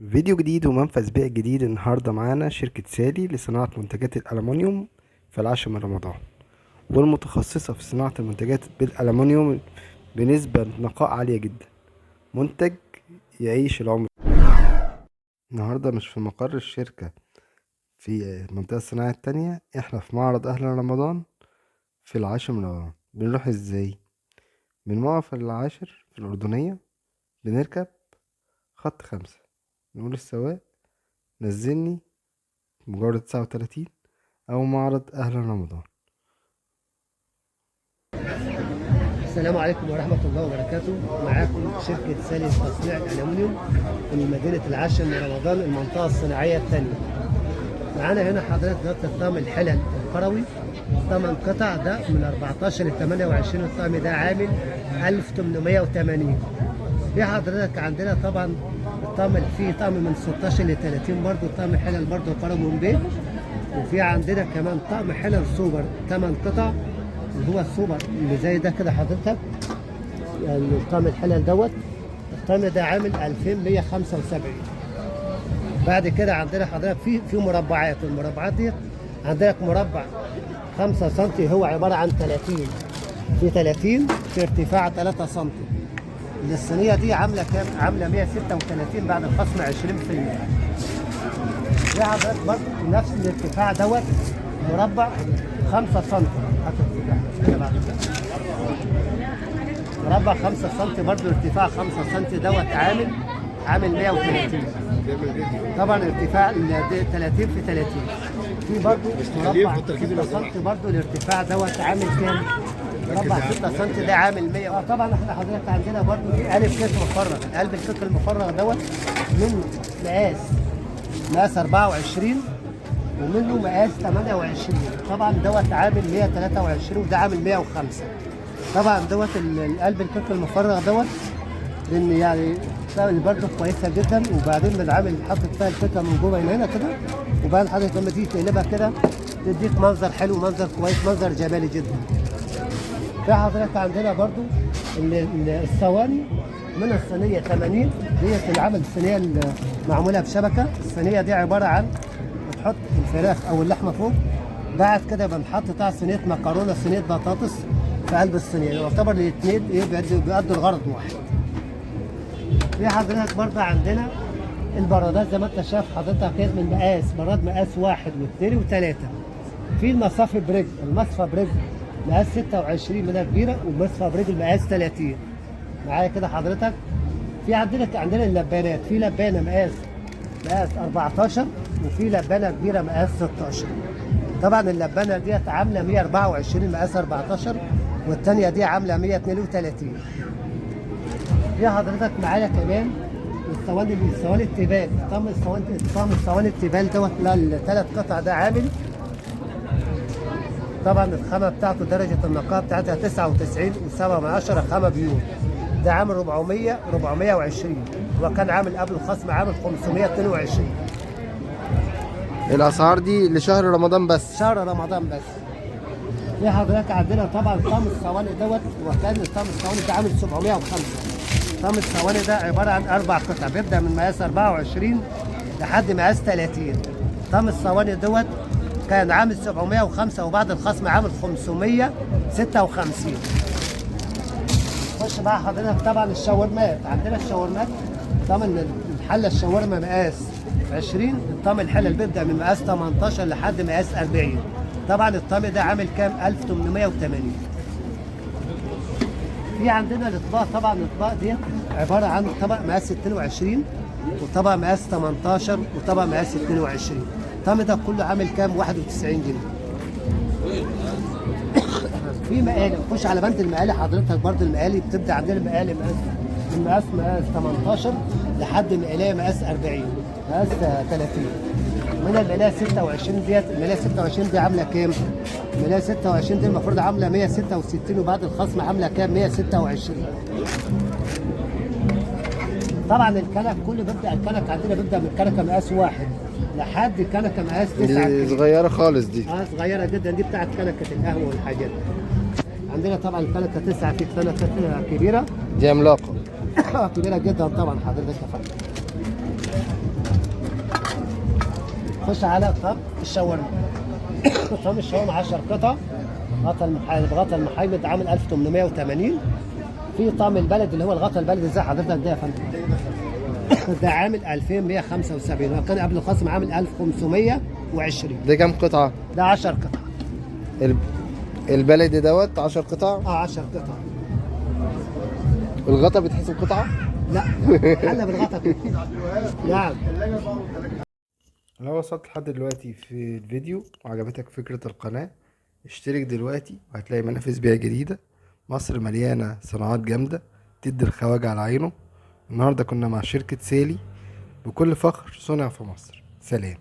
فيديو جديد ومنفذ بيع جديد. النهاردة معانا شركة سالي لصناعة منتجات الألمنيوم في العاشر من رمضان، والمتخصصة في صناعة المنتجات بالألمنيوم بنسبة نقاء عالية جدا. منتج يعيش العمر. النهاردة مش في مقر الشركة في المنطقة الصناعية التانية، احنا في معرض أهل رمضان في العاشر من رمضان. بنروح ازاي؟ من موقف العاشر في الأردنية بنركب خط 5، نقول السواق نزلني مجرد 39 أو معرض أهل رمضان. السلام عليكم ورحمة الله وبركاته. معاكم شركة سالي لتصنيع الألمنيوم من مدينة العاشر من رمضان، المنطقة الصناعية الثانية. معانا هنا حضرتك دلوقتي الطقم الحلل القروي 8 قطع، ده من 14 ل 28. الطقم ده عامل 1880. في حضرتك عندنا طبعا الطقم، فيه طقم من 16 ل 30 برضه، طقم حلل برضه قروي من بيت. وفي عندنا كمان طقم حلل سوبر 8 قطع، اللي هو السوبر اللي زي ده كده حضرتك، يعني الطقم الحلل دوت. الطقم ده عامل 2175. بعد كده عندنا حضرتك في مربعات. المربعات دي عندك مربع 5 سم، هو عباره عن 30 في 30 في ارتفاع 3 سم. الصينيه دي عامله كام؟ عامله 136 بعد الخصم 20%. دي حضرتك برضه نفس الارتفاع دوت، مربع 5 سم. مربع 5 سم برضه ارتفاع 5 سم دوت، عامل 130. طبعا ارتفاع 30 في 30. في برضه مربع 6 سم برضه الارتفاع دوت عامل كام؟ مربع 6 سم ده عامل 100. طبعا احنا حضرتك عندنا برضه في قالب كتر مفرغ. قلب الكتر المفرغ دوت منه مقاس 24 ومنه مقاس 28. طبعا دوت عامل 123 وده عامل 105. طبعا دوت القلب الكتر المفرغ دوت، لان يعني برضه كويسه جدا. وبعدين بنعمل حاطط فيها الكتله من جوه هنا كده، وبعدين حضرتك لما تيجي تقلبها كده تديك منظر حلو، منظر كويس، منظر جمالي جدا. في حضرتك عندنا برضه الصواني من الصينيه 80 ديت، العمل الصينيه معموله بشبكه. الصينيه دي عباره عن بتحط الفراخ او اللحمه فوق، بعد كده بنحط بتاع صينيه مكرونه، صينيه بطاطس في قلب الصينيه. يعتبر الاثنين بيأدوا الغرض واحد. في حضرتك برضه عندنا البرادات زي ما انت شايف حضرتك كده، من براد مقاس 1 و2 و3. في المصافي برجل، المصفى برجل مقاس 26 منها كبيره، ومصفى برجل مقاس 30. معايا كده حضرتك. في عندنا اللبانات، في لبانه مقاس 14، وفي لبانه كبيره مقاس 16. طبعا اللبانه ديت عامله 124 مقاس 14، والثانيه دي عامله 132. في حضرتك معايا كمان الصواني التيفال. طقم الصواني التيفال دوت، لا الثلاث قطع ده عامل، طبعا الخامه بتاعته درجه النقاء بتاعتها 99.7 خامه بيور. ده عامل 420، وكان عامل قبل الخصم عامل 522. الأسعار دي لشهر رمضان بس. شهر رمضان بس. في حضرتك عندنا طبعا طقم الصواني دوت، وكان طقم الصواني ده عامل 705. طقم الصواني ده عباره عن 4 قطع، بيبدا من مقاس 24 لحد مقاس 30. طقم الصواني دوت كان عامل 705، وبعد الخصم عامل 556. خش بقى حضرتك طبعا الشاورمات. عندنا الشاورمات طبعا الحله الشاورما مقاس 20. الطقم الحله بيبدا من مقاس 18 لحد مقاس 40. طبعا الطقم ده عامل كام؟ 1880. في عندنا الاطباق. طبعا الاطباق دي عباره عن طبق مقاس 22 وطبق مقاس 18 وطبق مقاس 22. الطقم ده كله عامل كام؟ 91 جنيه. في مقالي، خش على بند المقالي حضرتك. برضه المقالي بتبدا عندنا المقالي من مقاس 18 لحد مقاليه مقاس 40 مقاس 30. من المقاليه 26 ديت، المقاليه 26 دي عامله كام؟ المقاليه 26 دي المفروض عامله 166، وبعد الخصم عامله كام؟ 126. طبعا الكنك كله بيبدا، الكنك عندنا بيبدا من كنكه مقاس 1 لحد كنكه مقاس 9. دي صغيرة خالص دي. صغيره جدا، دي بتاعت كنكه القهوه والحاجات. عندنا طبعا الكنكه 9، في كنكه كبيره دي عملاقة كبيره جدا طبعا حضرتك يا فندم. نخش على طب الشاورما. طب الشاورما 10 قطع. غطا المحايد عامل 1880. في طعم البلد اللي هو الغطا البلدي زي حضرتك ده يا فندم. ده عامل 2175 وكان قبل الخصم عامل 1520. ده كام قطعة؟ ده 10 قطع. البلدي دوت 10 قطع. 10 قطع. الغطا بيتحسب قطعة؟ لا حله بالغطا كده. نعم. لو وصلت لحد دلوقتي في الفيديو وعجبتك فكرة القناة، اشترك دلوقتي وهتلاقي منافذ بيع جديدة. مصر مليانة صناعات جامدة تدي الخواجة على عينه. النهاردة كنا مع شركة سالي، بكل فخر صنع في مصر. سلام.